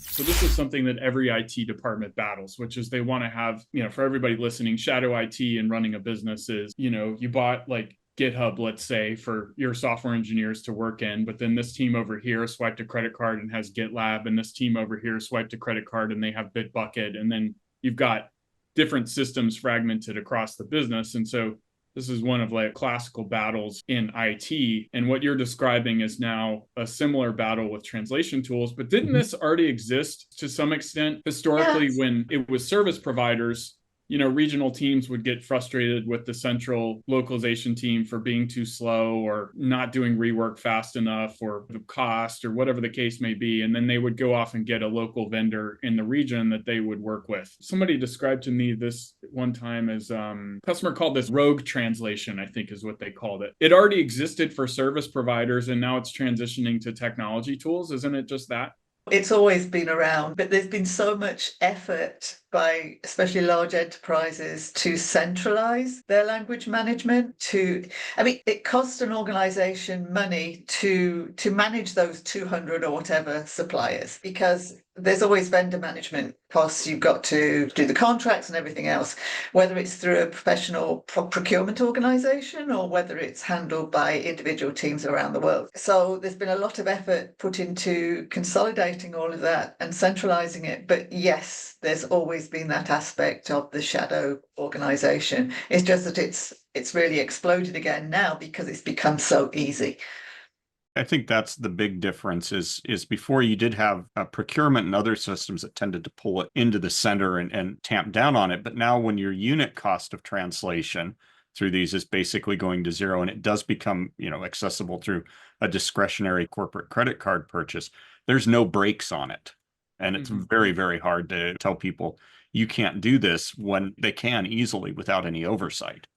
So this is something that every IT department battles, which is they want to have, for everybody listening, shadow IT and running a business is, you bought like GitHub, let's say, for your software engineers to work in, but then this team over here swiped a credit card and has GitLab, and this team over here swiped a credit card and they have Bitbucket, and then you've got different systems fragmented across the business. And so this is one of like classical battles in IT. And what you're describing is now a similar battle with translation tools. But didn't this already exist to some extent historically? Yes. When it was service providers? Regional teams would get frustrated with the central localization team for being too slow or not doing rework fast enough or the cost or whatever the case may be. And then they would go off and get a local vendor in the region that they would work with. Somebody described to me this one time as customer called this rogue translation, I think is what they called it. It already existed for service providers and now it's transitioning to technology tools. Isn't it just that? It's always been around, but there's been so much effort by especially large enterprises to centralize their language management. It costs an organization money to manage those 200 or whatever suppliers, because there's always vendor management costs. You've got to do the contracts and everything else, whether it's through a professional procurement organization or whether it's handled by individual teams around the world. So there's been a lot of effort put into consolidating all of that and centralizing it. But yes, there's always been that aspect of the shadow organization. It's just that it's really exploded again now because it's become so easy. I think that's the big difference is before you did have procurement and other systems that tended to pull it into the center and tamp down on it. But now when your unit cost of translation through these is basically going to zero, and it does become, accessible through a discretionary corporate credit card purchase, there's no brakes on it. And it's very, very hard to tell people you can't do this when they can easily without any oversight.